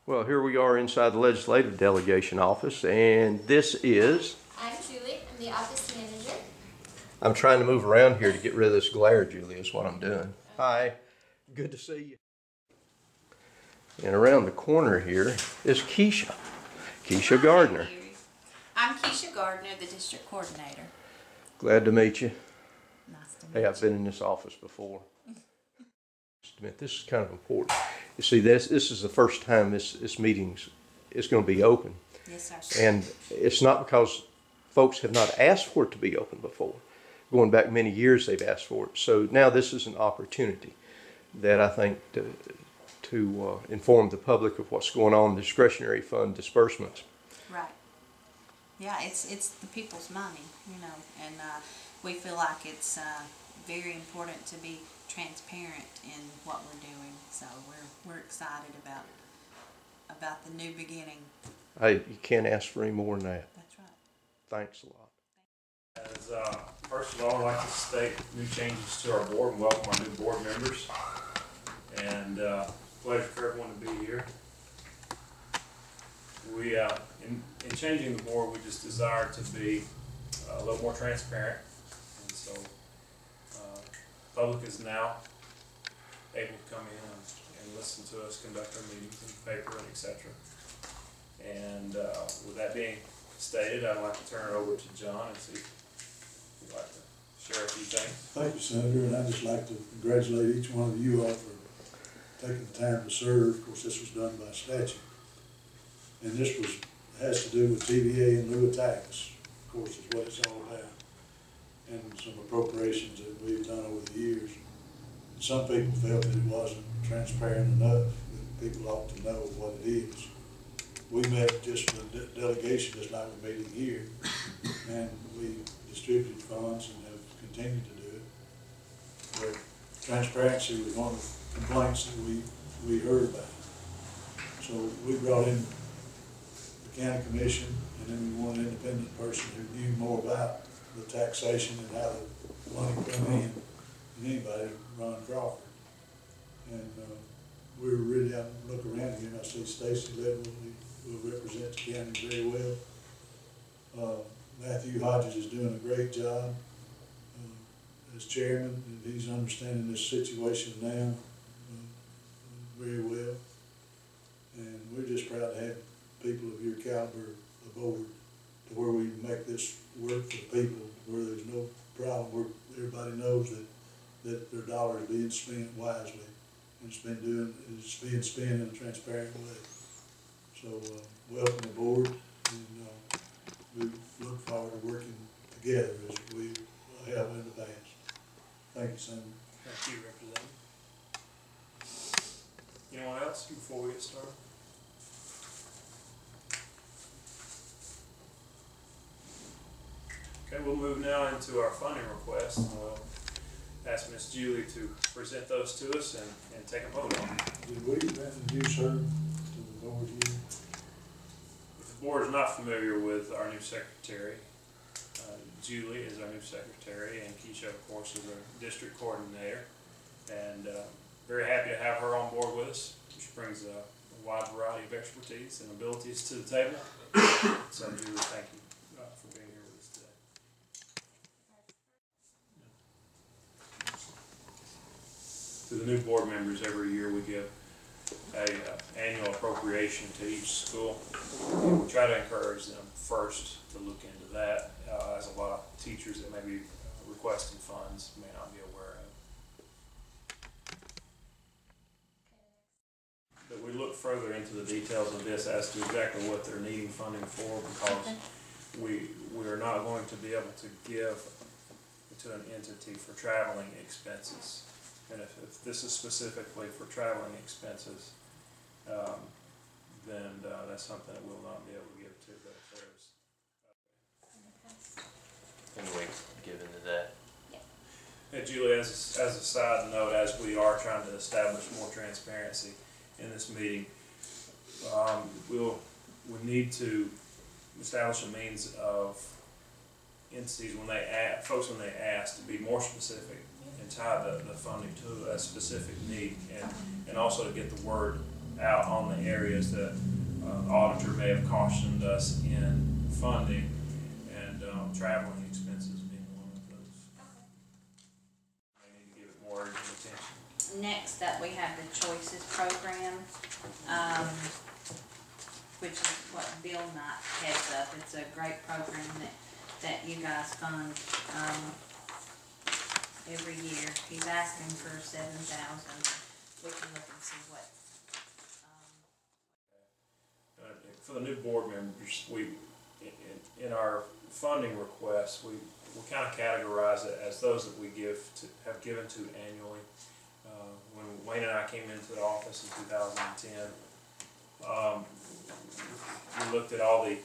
Well, here we are inside the legislative delegation office, and this is... I'm Julie. I'm the office manager. I'm trying to move around here to get rid of this glare, Julie, is what I'm doing. Hi, good to see you. And around the corner here is Keisha Gardner. I'm Keisha Gardner, the district coordinator. Glad to meet you. Nice to meet you. Hey, I've been in this office before. Just a minute, this is kind of important. You see, this is the first time this meeting is going to be open. Yes, sir. And it's not because folks have not asked for it to be open before. Going back many years, they've asked for it. So now this is an opportunity that I think to inform the public of what's going on in discretionary fund disbursements. Right. Yeah, it's the people's money, you know, and we feel like it's very important to be transparent in what we're doing. So we're excited about the new beginning. Hey, you can't ask for any more than that. That's right. Thanks a lot. As first of all, I'd like to state new changes to our board and welcome our new board members. And pleasure for everyone to be here. We, in changing the board, we just desire to be a little more transparent, and so the public is now able to come in and listen to us conduct our meetings in the paper and etc. And with that being stated, I'd like to turn it over to John and see if you'd like to share a few things. Thank you, Senator, and I'd just like to congratulate each one of you all for taking the time to serve. Of course, this was done by statute. And this has to do with TVA in lieu of tax, of course, is what it's all about. And some appropriations that we've done over the years. And some people felt that it wasn't transparent enough, that people ought to know what it is. We met just the delegation, just like we're meeting here, and we distributed funds and have continued to do it. But transparency was one of the complaints that we heard about. So we brought in the county commission, and then we wanted an independent person who knew more about the taxation and how the money come in than anybody, Ron Crawford. And we were really out and look around here, and I see Stacy Little will represent the county very well. Matthew Hodges is doing a great job as chairman, and he's understanding this situation now very well. And we're just proud to have people of your caliber aboard to where we make this work for people, where there's no problem, where everybody knows that their dollar is being spent wisely, and it's being spent in a transparent way. So welcome aboard, and we look forward to working together as we have in the past. Thank you, Senator. Thank you, Representative. Anyone else before we get started? Okay, we'll move now into our funding requests, and we'll ask Ms. Julie to present those to us and take a vote on them. Did we introduce her to the board here? If the board is not familiar with our new secretary, Julie is our new secretary, and Keisha, of course, is our district coordinator. And very happy to have her on board with us. She brings a wide variety of expertise and abilities to the table. So, Julie, thank you for being here with us today. To the new board members, every year we give an annual appropriation to each school. And we try to encourage them first to look into that, as a lot of teachers that may be requesting funds may not be aware of. But we look further into the details of this as to exactly what they're needing funding for, because we are not going to be able to give to an entity for traveling expenses. And if this is specifically for traveling expenses, then that's something that we'll not be able to give to. But if there's and we give into that. Yeah. Hey, Julie, as a side note, as we are trying to establish more transparency in this meeting, we need to establish a means of entities when they ask to be more specific and tie the funding to a specific need, and also to get the word out on the areas that the auditor may have cautioned us in funding, and traveling expenses being one of those. They need to give it more urgent attention. Next up, we have the Choices Program, which is what Bill Knight heads up. It's a great program that you guys fund every year. He's asking for $7,000. We can look and see what. For the new board members, in our funding requests, we kind of categorize it as those that we have given to annually. When Wayne and I came into the office in 2010, we looked at all the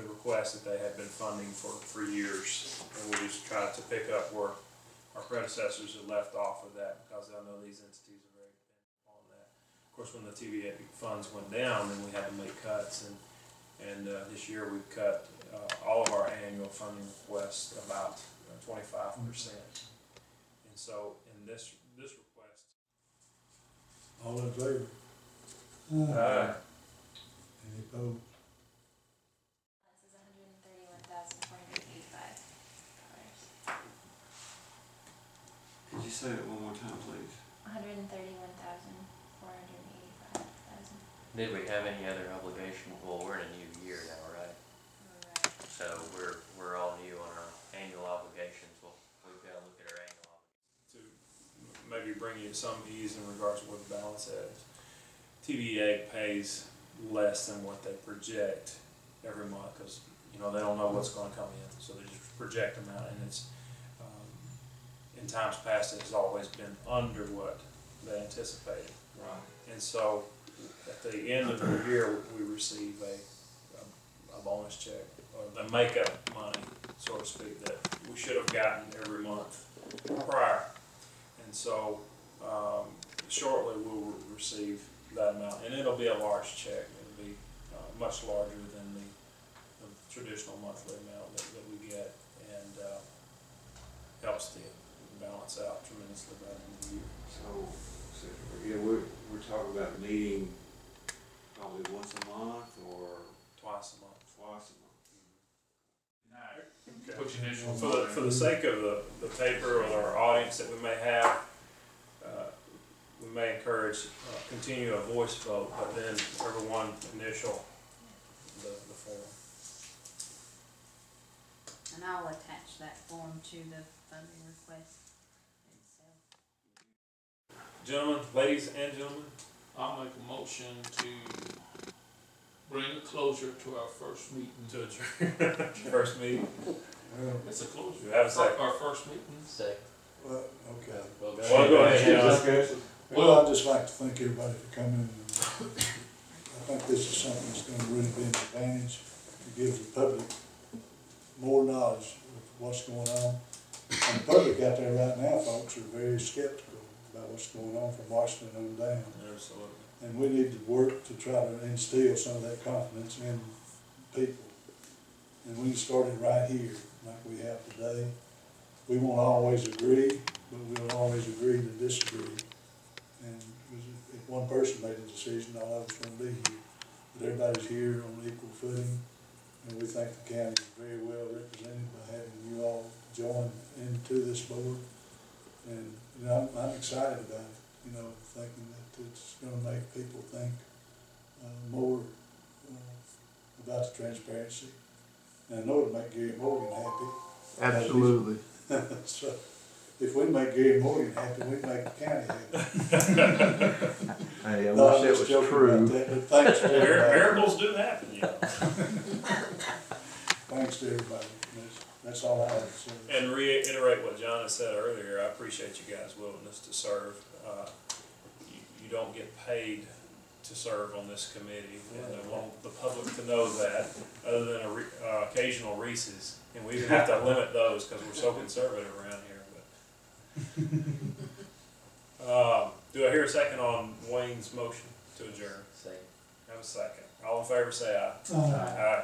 requests that they had been funding for years, and we just tried to pick up where our predecessors had left off of that, because I know these entities are very dependent on that. Of course, when the TVA funds went down, then we had to make cuts, and this year we've cut all of our annual funding requests about 25%. And so in this request, All in favor? Any opposed? This is $131,485. Could you say it one more time, please? $131,485. Did we have any other obligation? Well, we're in a new year now, right? Right. So we're all new on our annual obligations. Well, we've got to look at our annual obligations. to maybe bring you some ease in regards to where the balance is. TVA pays less than what they project every month, because they don't know what's going to come in, so they just project them out, and it's in times past it has always been under what they anticipated. Right. And so at the end of the year, we receive a bonus check, or the makeup money, so to speak, that we should have gotten every month prior. And so shortly we'll receive that amount, and it'll be a large check. It'll be much larger than the traditional monthly amount that we get, and helps to balance out tremendously by the end of the year. So we're talking about meeting probably once a month or Twice a month. twice a month. Okay. For the sake of the paper or our audience that we may have, we may encourage continue a voice vote, but then everyone initial the form. And I'll attach that form to the funding request itself. Gentlemen, ladies and gentlemen, I'll make a motion to bring a closure to our first meeting. to adjourn first meeting. Well, It's a closure. You have a second. Our first meeting. Second. okay. Well, go ahead, John. Well, I'd just like to thank everybody for coming. I think this is something that's going to really be an advantage to give the public more knowledge of what's going on. And the public out there right now, folks, are very skeptical about what's going on from Washington on down. Absolutely. And we need to work to try to instill some of that confidence in people. And we started right here, like we have today. We won't always agree, but we'll always agree to disagree. And if one person made a decision, all of us wouldn't be here. But everybody's here on equal footing, and we think the county is very well represented by having you all join into this board. And I'm excited about it, thinking that it's going to make people think more about the transparency. And I know it'll make Gary Morgan happy. Absolutely. So if we make Gary Morgan happy, we make the county happy. Hey, I No, wish I'm that just was joking true. about that, but thanks to everybody. Miracles do happen, Thanks to everybody. That's all I have to say. And reiterate what John has said earlier, I appreciate you guys' willingness to serve. You don't get paid to serve on this committee, and I want the public to know that, other than occasional Reese's. And we have to limit those because we're so conservative around here. But do I hear a second on Wayne's motion to adjourn? Second. Have a second. All in favor say aye. Aye. Aye.